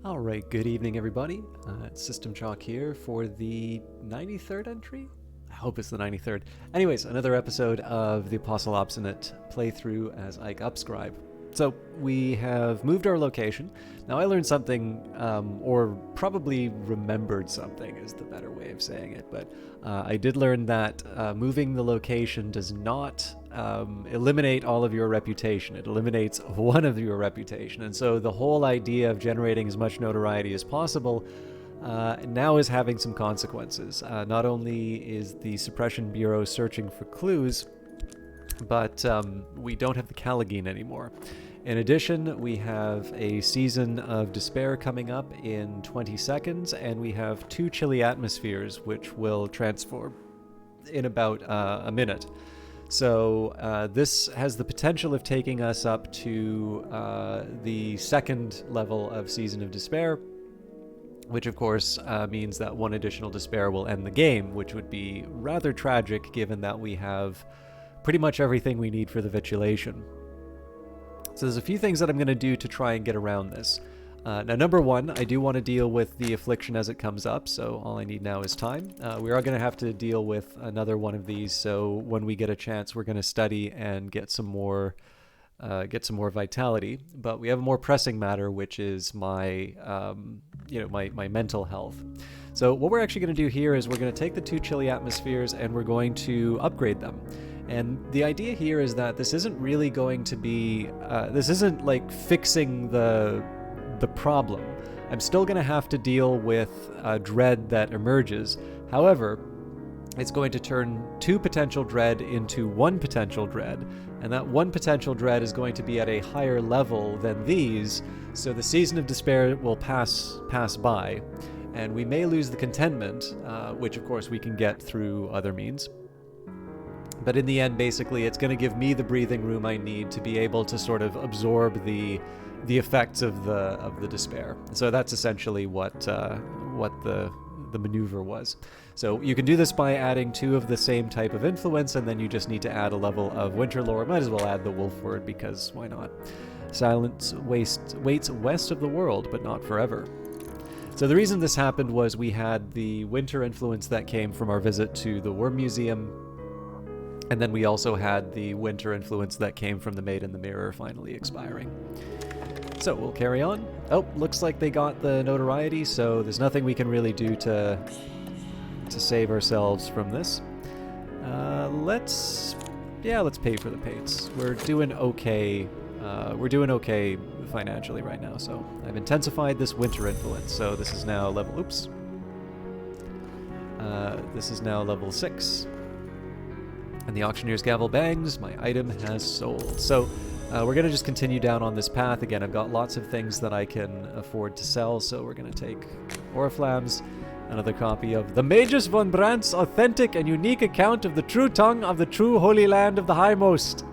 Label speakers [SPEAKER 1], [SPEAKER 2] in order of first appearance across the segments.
[SPEAKER 1] Alright, good evening everybody. It's System Chalk here for the 93rd entry? I hope it's the 93rd. Anyways, another episode of the Apostle Obsonate playthrough as Ike Upscribe. So, we have moved our location. Now I learned something, or probably remembered something is the better way of saying it, but I did learn that moving the location does not eliminate all of your reputation. It eliminates one of your reputation. And so the whole idea of generating as much notoriety as possible now is having some consequences. Not only is the Suppression Bureau searching for clues, but we don't have the Callagine anymore. In addition, we have a season of despair coming up in 20 seconds, and we have 2 chilly atmospheres, which will transform in about a minute. So this has the potential of taking us up to the second level of Season of Despair, which of course means that one additional despair will end the game, which would be rather tragic given that we have pretty much everything we need for the vitulation. So there's a few things that I'm going to do to try and get around this. Now, number one, I do want to deal with the affliction as it comes up, so all I need now is time. We are going to have to deal with another one of these, so when we get a chance, we're going to study and get some more vitality. But we have a more pressing matter, which is my mental health. So what we're actually going to do here is we're going to take the 2 chilly atmospheres and we're going to upgrade them. And the idea here is that this isn't really going to be, this isn't like fixing the problem. I'm still going to have to deal with dread that emerges. However, it's going to turn 2 potential dread into 1 potential dread, and that 1 potential dread is going to be at a higher level than these, so the Season of Despair will pass by, and we may lose the contentment, which of course we can get through other means. But in the end, basically, it's going to give me the breathing room I need to be able to sort of absorb the effects of the despair. So that's essentially what the maneuver was. So you can do this by adding 2 of the same type of influence, and then you just need to add a level of winter lore. Might as well add the wolf word, because why not? Silence waits west of the world, but not forever. So the reason this happened was we had the winter influence that came from our visit to the Worm Museum, and then we also had the winter influence that came from the Maid in the Mirror finally expiring. So we'll carry on. Oh, looks like they got the notoriety, so there's nothing we can really do to save ourselves from this. Let's pay for the paints. We're doing okay. We're doing okay financially right now. So I've intensified this winter influence. So this is now level. Oops. This is now level 6. And the auctioneer's gavel bangs. My item has sold. So we're going to just continue down on this path. Again, I've got lots of things that I can afford to sell, so we're going to take Oriflammes, another copy of the Magus von Brandt's authentic and unique account of the true tongue of the true Holy Land of the Highmost.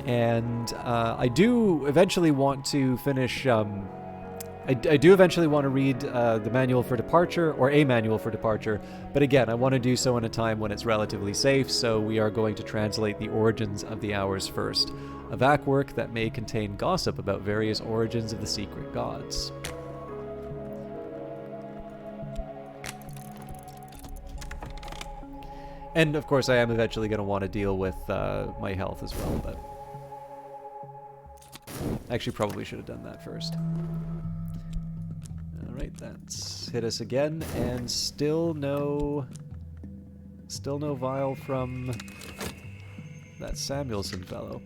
[SPEAKER 1] And I do eventually want to finish... I do eventually want to read the Manual for Departure, or a Manual for Departure, but again, I want to do so in a time when it's relatively safe, so we are going to translate the Origins of the Hours first, a VAC work that may contain gossip about various origins of the secret gods. And of course I am eventually going to want to deal with my health as well, but I actually probably should have done that first. Alright, that's hit us again, and still no vial from that Samuelson fellow.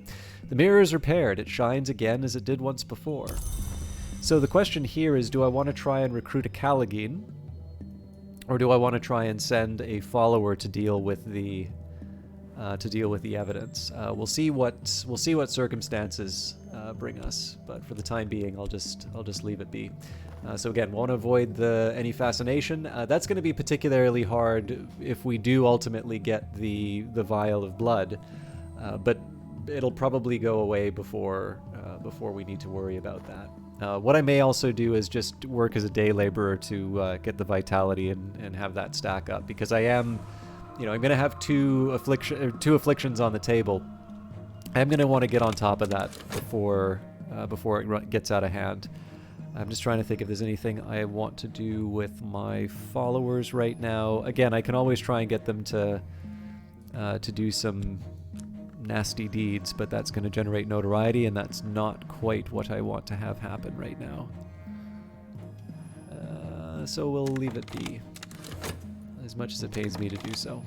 [SPEAKER 1] The mirror is repaired. It shines again as it did once before. So the question here is, do I want to try and recruit a Callagine, or do I want to try and send a follower to deal with the evidence? We'll see what circumstances bring us, but for the time being, I'll just leave it be. So again, want to avoid any fascination. That's going to be particularly hard if we do ultimately get the vial of blood, but it'll probably go away before we need to worry about that. What I may also do is just work as a day laborer to get the vitality and have that stack up, because I am, I'm going to have two afflictions on the table. I'm going to want to get on top of that before it gets out of hand. I'm just trying to think if there's anything I want to do with my followers right now. Again, I can always try and get them to do some nasty deeds, but that's going to generate notoriety, and that's not quite what I want to have happen right now. So we'll leave it be, as much as it pays me to do so.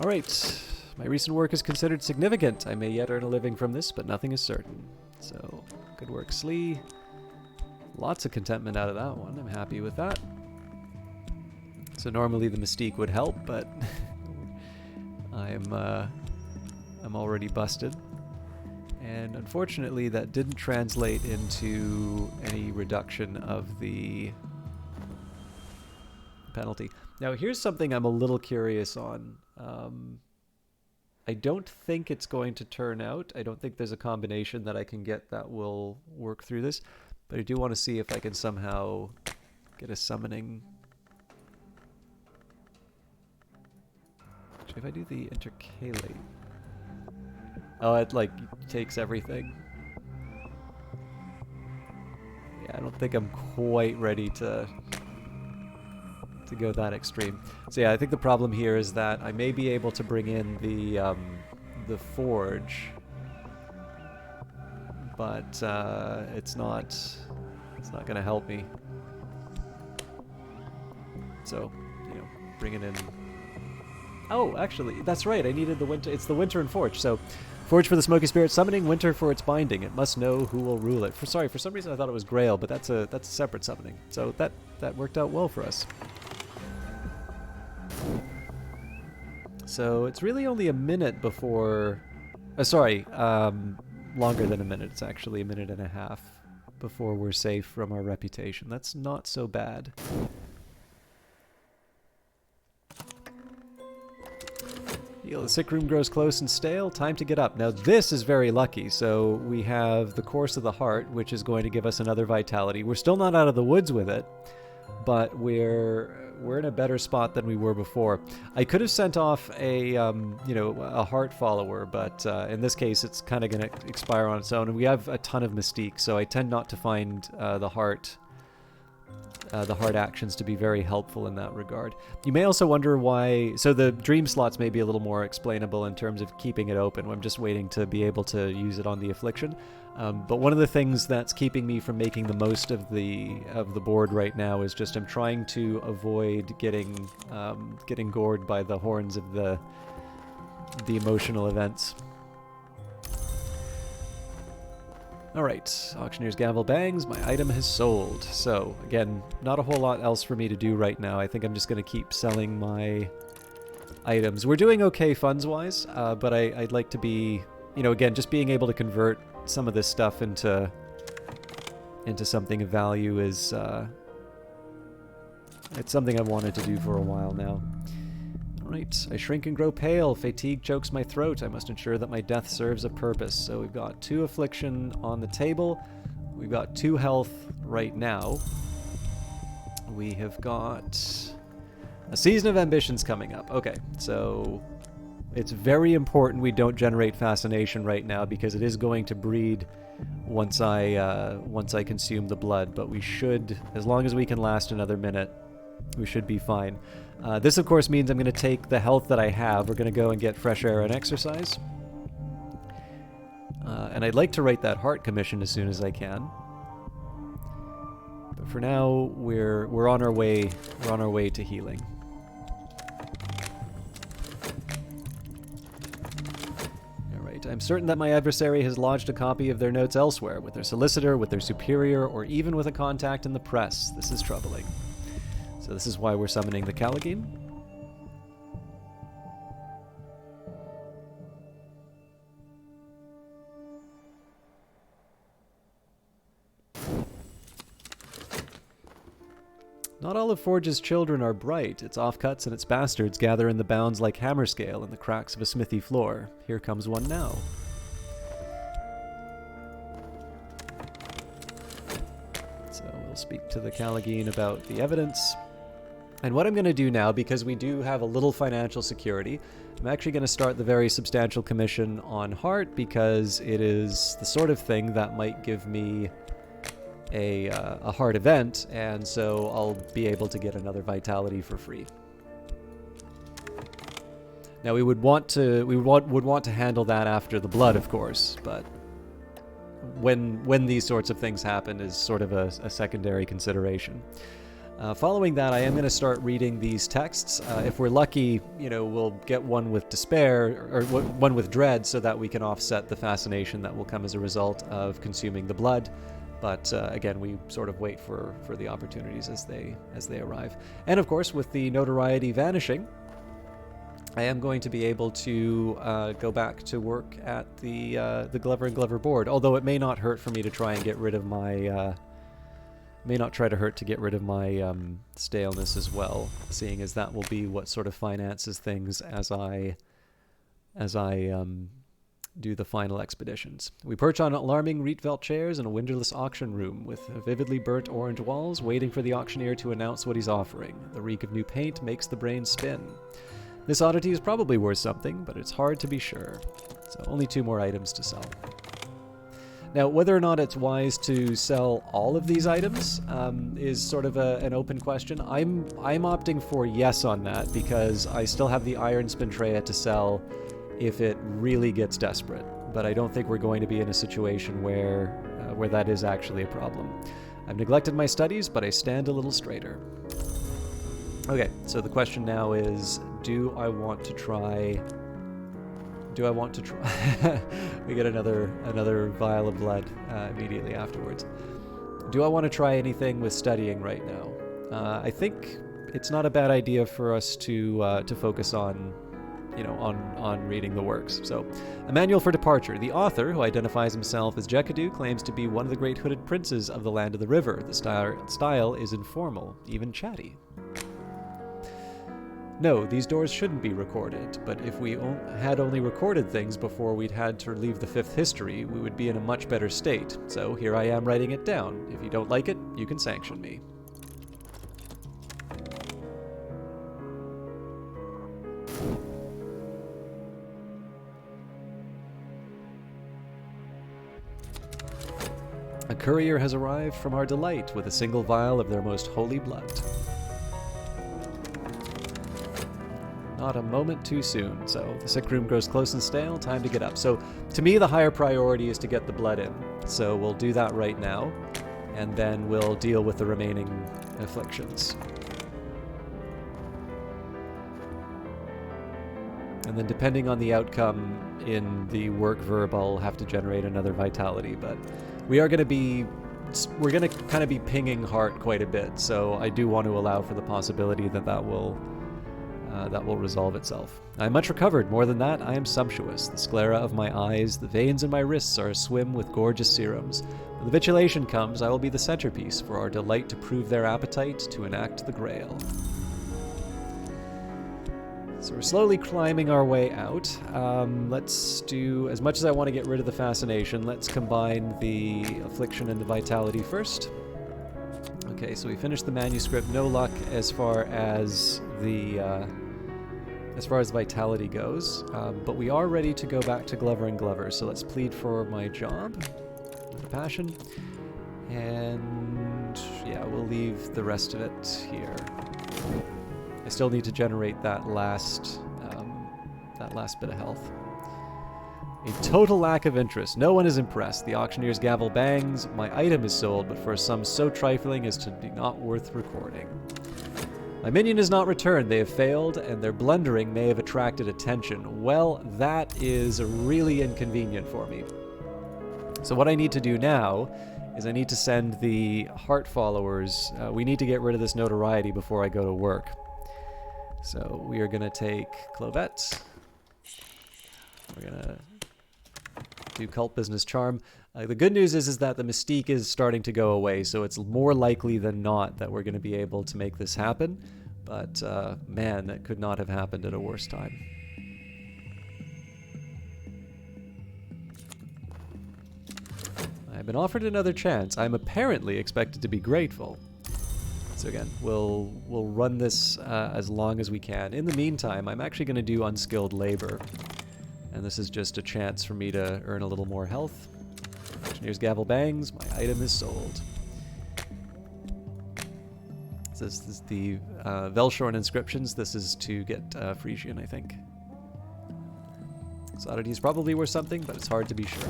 [SPEAKER 1] Alright, my recent work is considered significant. I may yet earn a living from this, but nothing is certain. So, good work, Slee. Lots of contentment out of that one. I'm happy with that. So normally the mystique would help, but I'm already busted. And unfortunately that didn't translate into any reduction of the penalty. Now here's something I'm a little curious on. I don't think it's going to turn out. I don't think there's a combination that I can get that will work through this, but I do want to see if I can somehow get a summoning. Actually, if I do the intercalate. Oh, it like takes everything. Yeah, I don't think I'm quite ready to go that extreme. So yeah, I think the problem here is that I may be able to bring in the forge, but it's not going to help me. So, you know, bring it in. Oh, actually, that's right. I needed the winter. It's the winter and forge. So, forge for the smoky spirit summoning, winter for its binding. It must know who will rule it. For some reason I thought it was Grail, but that's a separate summoning. So that worked out well for us. So it's really only a minute before... longer than a minute. It's actually a minute and a half before we're safe from our reputation. That's not so bad. Heal. The sick room grows close and stale. Time to get up. Now this is very lucky. So we have the Course of the Heart, which is going to give us another vitality. We're still not out of the woods with it, but we're in a better spot than we were before. I could have sent off a a heart follower, but in this case it's kind of going to expire on its own, and we have a ton of mystique, so I tend not to find the heart actions to be very helpful in that regard. You may also wonder why... So the dream slots may be a little more explainable in terms of keeping it open. I'm just waiting to be able to use it on the affliction. But one of the things that's keeping me from making the most of the board right now is just I'm trying to avoid getting gored by the horns of the emotional events. Alright, Auctioneer's Gavel bangs, my item has sold. So, again, not a whole lot else for me to do right now. I think I'm just going to keep selling my items. We're doing okay funds-wise, but I'd like to be, again, just being able to convert some of this stuff into something of value is, it's something I've wanted to do for a while now. Right, I shrink and grow pale. Fatigue chokes my throat. I must ensure that my death serves a purpose. So we've got 2 affliction on the table. We've got 2 health right now. We have got a season of ambitions coming up. Okay, so it's very important we don't generate fascination right now because it is going to breed once I consume the blood. But we should, as long as we can last another minute, we should be fine. This, of course, means I'm going to take the health that I have. We're going to go and get fresh air and exercise. And I'd like to write that heart commission as soon as I can. But for now, we're on our way. We're on our way to healing. All right. I'm certain that my adversary has lodged a copy of their notes elsewhere, with their solicitor, with their superior, or even with a contact in the press. This is troubling. So this is why we're summoning the Callagine. Not all of Forge's children are bright. Its offcuts and its bastards gather in the bounds like hammerscale in the cracks of a smithy floor. Here comes one now. So we'll speak to the Callagine about the evidence. And what I'm going to do now, because we do have a little financial security, I'm actually going to start the very substantial commission on Heart, because it is the sort of thing that might give me a Heart event, and so I'll be able to get another Vitality for free. Now we would want to handle that after the blood, of course, but when these sorts of things happen is sort of a secondary consideration. Following that, I am going to start reading these texts. If we're lucky, we'll get one with despair, or one with dread, so that we can offset the fascination that will come as a result of consuming the blood. But again, we sort of wait for the opportunities as they arrive. And of course, with the notoriety vanishing, I am going to be able to go back to work at the Glover and Glover board. Although it may not hurt for me to try and get rid of my staleness as well, seeing as that will be what sort of finances things as I do the final expeditions. We perch on alarming Rietveld chairs in a windowless auction room with vividly burnt orange walls, waiting for the auctioneer to announce what he's offering. The reek of new paint makes the brain spin. This oddity is probably worth something, but it's hard to be sure. So only 2 more items to sell. Now, whether or not it's wise to sell all of these items is sort of an open question. I'm opting for yes on that, because I still have the Iron Spintrea to sell if it really gets desperate. But I don't think we're going to be in a situation where that is actually a problem. I've neglected my studies, but I stand a little straighter. Okay, so the question now is, do I want to try... we get another vial of blood immediately afterwards. Do I want to try anything with studying right now? I think it's not a bad idea for us to focus on reading the works. So, a manual for departure. The author, who identifies himself as Jekadu, claims to be one of the great hooded princes of the land of the river. The style is informal, even chatty. No, these doors shouldn't be recorded, but if we had only recorded things before we'd had to leave the 5th history, we would be in a much better state. So here I am writing it down. If you don't like it, you can sanction me. A courier has arrived from our delight with a single vial of their most holy blood. Not a moment too soon. So the sick room grows close and stale, time to get up. So to me, the higher priority is to get the blood in. So we'll do that right now, and then we'll deal with the remaining afflictions. And then depending on the outcome in the work verb, I'll have to generate another vitality, but we're going to kind of be pinging Heart quite a bit, so I do want to allow for the possibility that will resolve itself. I'm much recovered. More than that, I am sumptuous. The sclera of my eyes, the veins in my wrists are aswim with gorgeous serums. When the vitulation comes, I will be the centerpiece for our delight to prove their appetite, to enact the grail. So we're slowly climbing our way out. Let's do, as much as I want to get rid of the fascination, let's combine the affliction and the vitality first. Okay, so we finished the manuscript. No luck as far as vitality goes, but we are ready to go back to Glover and Glover. So let's plead for my job with a passion, and yeah, we'll leave the rest of it here. I still need to generate that last bit of health. A total lack of interest. No one is impressed. The auctioneer's gavel bangs. My item is sold, but for a sum so trifling as to be not worth recording. My minion is not returned. They have failed, and their blundering may have attracted attention. Well, that is really inconvenient for me. So what I need to do now is I need to send the Heart followers. We need to get rid of this notoriety before I go to work. So we are going to take Clovette. We're going to do Cult Business Charm. The good news is that the mystique is starting to go away, so it's more likely than not that we're going to be able to make this happen. But man, that could not have happened at a worse time. I've been offered another chance. I'm apparently expected to be grateful. So again, we'll run this as long as we can. In the meantime, I'm actually going to do unskilled labor. And this is just a chance for me to earn a little more health. Engineer's Gavel Bangs, my item is sold. So this is the Velshorn inscriptions. This is to get Frisian, I think. So oddities probably worth something, but it's hard to be sure.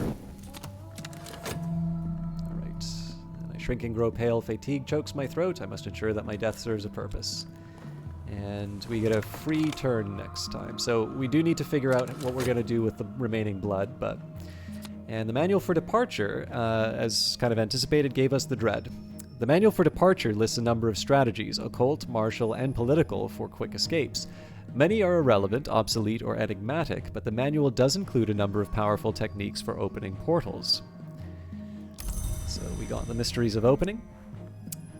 [SPEAKER 1] Alright. And I shrink and grow pale. Fatigue chokes my throat. I must ensure that my death serves a purpose. And we get a free turn next time. So we do need to figure out what we're going to do with the remaining blood, but... And the manual for departure, as kind of anticipated, gave us the dread. The manual for departure lists a number of strategies, occult, martial, and political, for quick escapes. Many are irrelevant, obsolete, or enigmatic, but the manual does include a number of powerful techniques for opening portals. So we got the mysteries of opening.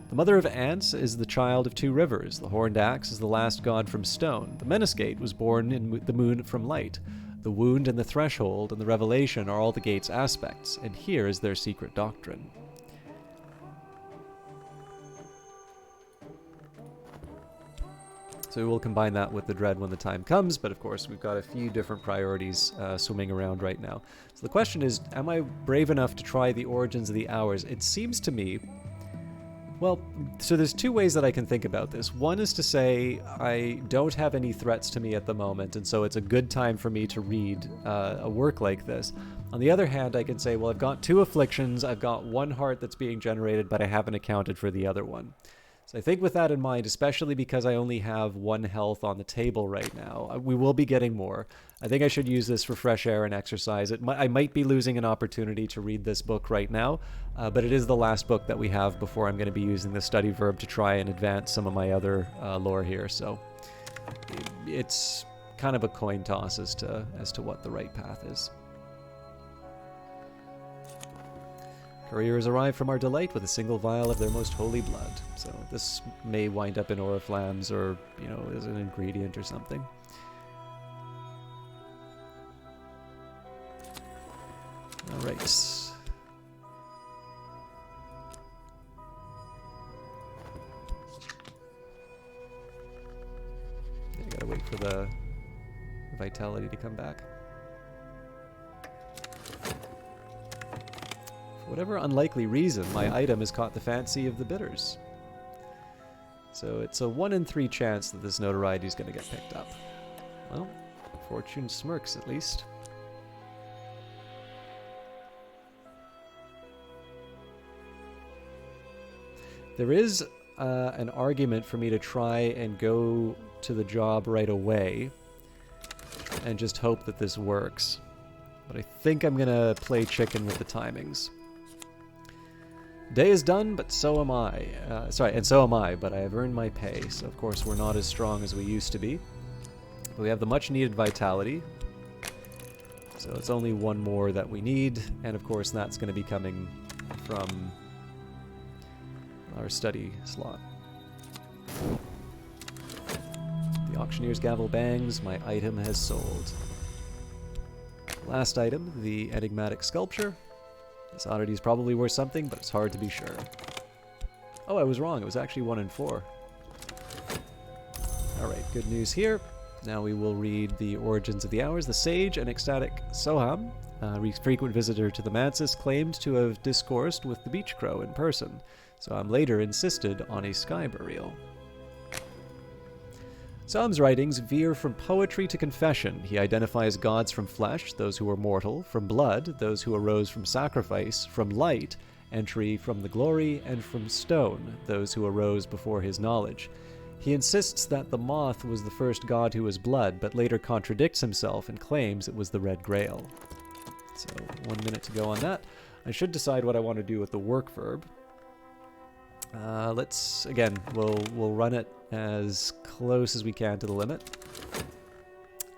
[SPEAKER 1] The mother of ants is the child of two rivers. The horned axe is the last god from stone. The menace gate was born in the moon from light. The wound and the threshold and the revelation are all the gate's aspects, and here is their secret doctrine. So we'll combine that with the dread when the time comes, but of course we've got a few different priorities swimming around right now. So the question is, am I brave enough to try the origins of the hours? It seems to me... Well, so there's two ways that I can think about this. One is to say I don't have any threats to me at the moment, and so it's a good time for me to read a work like this. On the other hand, I can say, well, I've got two afflictions, I've got one heart that's being generated, but I haven't accounted for the other one. So I think with that in mind, especially because I only have one health on the table right now, we will be getting more. I think I should use this for fresh air and exercise. I might be losing an opportunity to read this book right now, but it is the last book that we have before I'm going to be using the study verb to try and advance some of my other lore here. So it's kind of a coin toss as to what the right path is. Couriers arrive from our delight with a single vial of their most holy blood. So this may wind up in oriflammes or, you know, as an ingredient or something. All right. I gotta wait for the vitality to come back. For whatever unlikely reason, my item has caught the fancy of the bidders. So it's a 1 in 3 chance that this notoriety is going to get picked up. Well, fortune smirks at least. There is an argument for me to try and go to the job right away and just hope that this works. But I think I'm going to play chicken with the timings. Day is done, but so am I. So am I, but I have earned my pay, so of course we're not as strong as we used to be. But we have the much-needed vitality, so it's only one more that we need, and of course that's going to be coming from our study slot. The auctioneer's gavel bangs, my item has sold. Last item, the enigmatic sculpture. This oddity is probably worth something, but it's hard to be sure. Oh, I was wrong. It was actually 1 in 4. Alright, good news here. Now we will read the origins of the hours. The sage and ecstatic Soham, frequent visitor to the mansis, claimed to have discoursed with the beach crow in person. Soham later insisted on a sky burial. Soham's writings veer from poetry to confession. He identifies gods from flesh, those who were mortal, from blood, those who arose from sacrifice, from light, entry from the glory, and from stone, those who arose before his knowledge. He insists that the moth was the first god who was blood, but later contradicts himself and claims it was the Red Grail. So, 1 minute to go on that. I should decide what I want to do with the work verb. We'll run it as close as we can to the limit.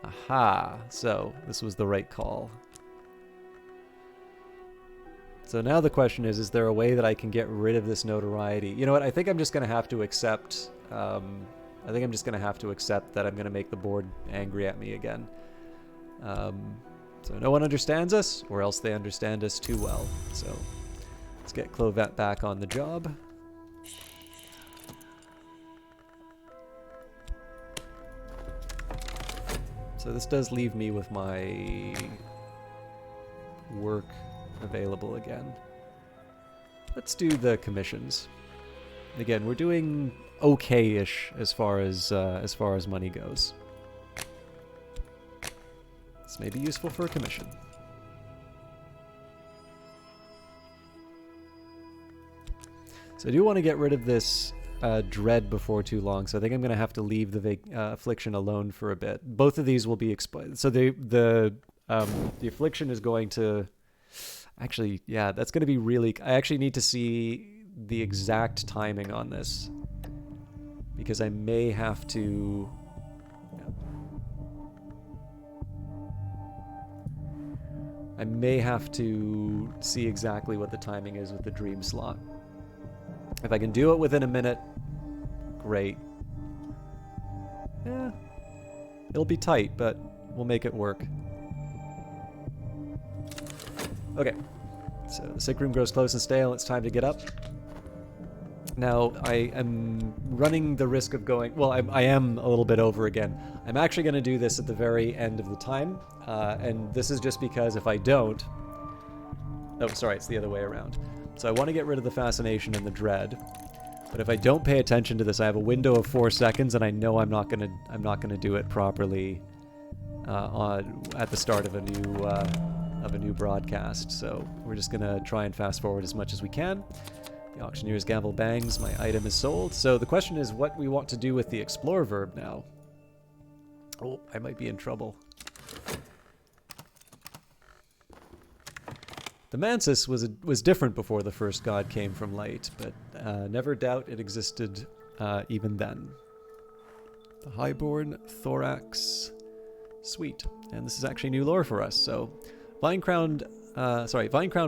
[SPEAKER 1] Aha! So, this was the right call. So now the question is there a way that I can get rid of this notoriety? You know what, I think I'm just going to have to accept, that I'm going to make the board angry at me again. So no one understands us, or else they understand us too well. So, let's get Clovette back on the job. So this does leave me with my work available again. Let's do the commissions. Again, we're doing okay-ish as far as money goes. This may be useful for a commission. So I do want to get rid of this dread before too long, so I think I'm going to have to leave the affliction alone for a bit. Both of these will be explained. So the affliction is going to... Actually, yeah, that's going to be really... I actually need to see the exact timing on this, because I may have to... I may have to see exactly what the timing is with the dream slot. If I can do it within a minute, great. Yeah, it'll be tight, but we'll make it work. Okay, so the sick room grows close and stale. It's time to get up. Now, I am running the risk of going... Well, I am a little bit over again. I'm actually going to do this at the very end of the time, and this is just because if I don't... Oh, sorry, it's the other way around. So I want to get rid of the fascination and the dread, but if I don't pay attention to this, I have a window of 4 seconds, and I know I'm not gonna do it properly at the start of a new broadcast. So we're just gonna try and fast forward as much as we can. The auctioneer's gavel bangs. My item is sold. So the question is what we want to do with the explore verb now. Oh, I might be in trouble. The Mansis was different before the first god came from light, but never doubt it existed even then. The Highborn Thorax. Sweet. And this is actually new lore for us. So, Vine-crowned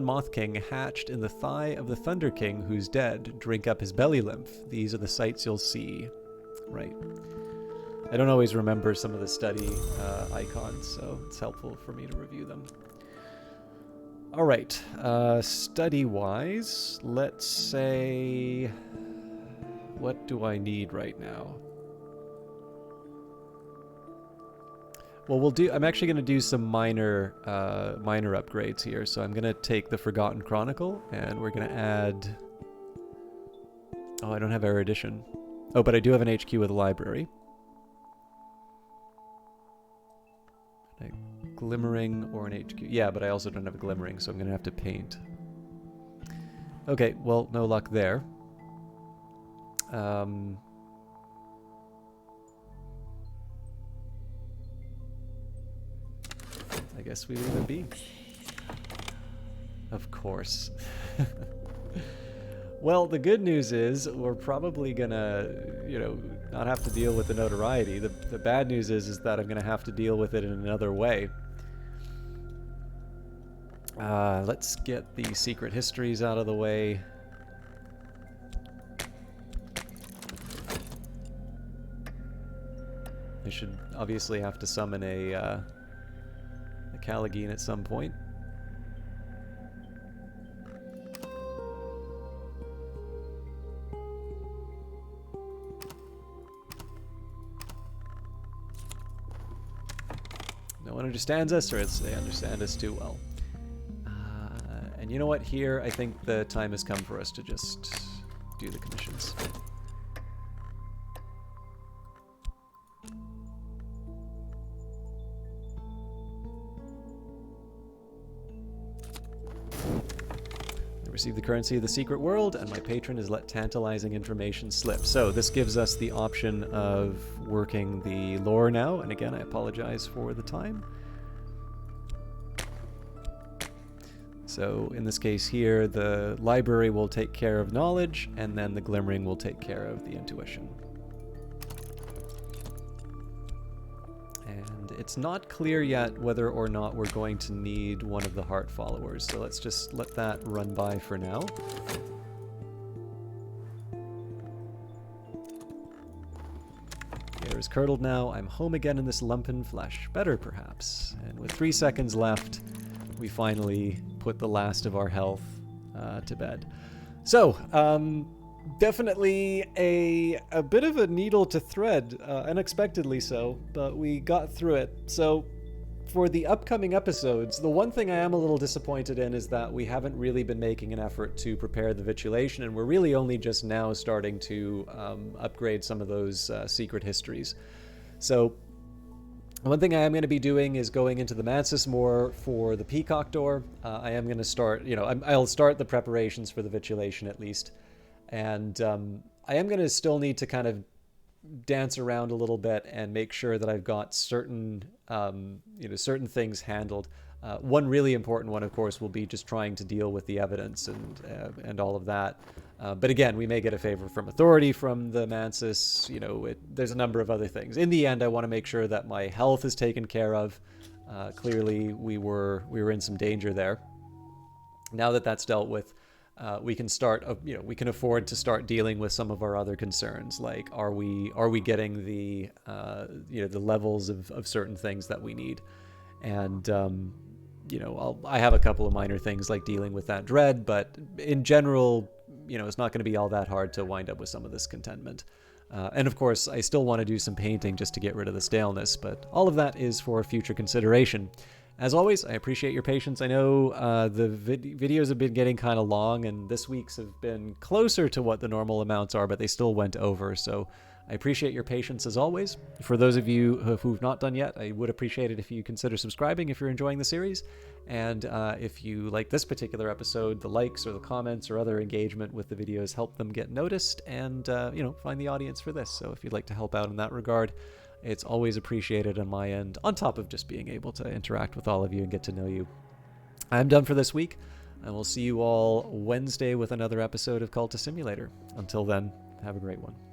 [SPEAKER 1] Moth King hatched in the thigh of the Thunder King who's dead. Drink up his belly lymph. These are the sights you'll see. Right. I don't always remember some of the study icons, so it's helpful for me to review them. All right, study-wise, let's say, what do I need right now? Well, I'm actually going to do some minor upgrades here. So I'm going to take the Forgotten Chronicle, and we're going to add... Oh, I don't have erudition. Oh, but I do have an HQ with a library. Glimmering or an HQ. Yeah, but I also don't have a glimmering, so I'm going to have to paint. Okay, well, no luck there. I guess we leave it be. Of course. Well, the good news is we're probably gonna, not have to deal with the notoriety. The bad news is that I'm gonna have to deal with it in another way. Let's get the secret histories out of the way. I should obviously have to summon a Callagine at some point. No one understands us, or they understand us too well. And you know what? Here, I think the time has come for us to just do the commissions. I received the currency of the secret world, and my patron has let tantalizing information slip. So this gives us the option of working the lore now, and again, I apologize for the time. So in this case here, the library will take care of knowledge, and then the glimmering will take care of the intuition. And it's not clear yet whether or not we're going to need one of the heart followers, so let's just let that run by for now. The air is curdled now. I'm home again in this lumpen flesh. Better, perhaps. And with 3 seconds left, we finally put the last of our health to bed. So, Definitely a bit of a needle to thread, unexpectedly so, but we got through it. So for the upcoming episodes, the one thing I am a little disappointed in is that we haven't really been making an effort to prepare the vitulation, and we're really only just now starting to upgrade some of those secret histories. So one thing I am going to be doing is going into the Mansis more for the Peacock door. I am going to start, I'll start the preparations for the vitulation at least. And I am going to still need to kind of dance around a little bit and make sure that I've got certain, certain things handled. One really important one, of course, will be just trying to deal with the evidence and all of that. But again, we may get a favor from authority from the Mansis. There's a number of other things. In the end, I want to make sure that my health is taken care of. Clearly, we were in some danger there. Now that that's dealt with, we can start. We can afford to start dealing with some of our other concerns, like are we getting the the levels of certain things that we need, and I have a couple of minor things like dealing with that dread, but in general, it's not going to be all that hard to wind up with some of this contentment. And of course, I still want to do some painting just to get rid of the staleness, but all of that is for future consideration. As always, I appreciate your patience. I know the videos have been getting kind of long, and this week's have been closer to what the normal amounts are, but they still went over, so I appreciate your patience as always. For those of you who've not done yet, I would appreciate it if you consider subscribing if you're enjoying the series. And if you like this particular episode, the likes or the comments or other engagement with the videos help them get noticed and, find the audience for this. So if you'd like to help out in that regard, it's always appreciated on my end, on top of just being able to interact with all of you and get to know you. I'm done for this week, and we'll see you all Wednesday with another episode of Cultist Simulator. Until then, have a great one.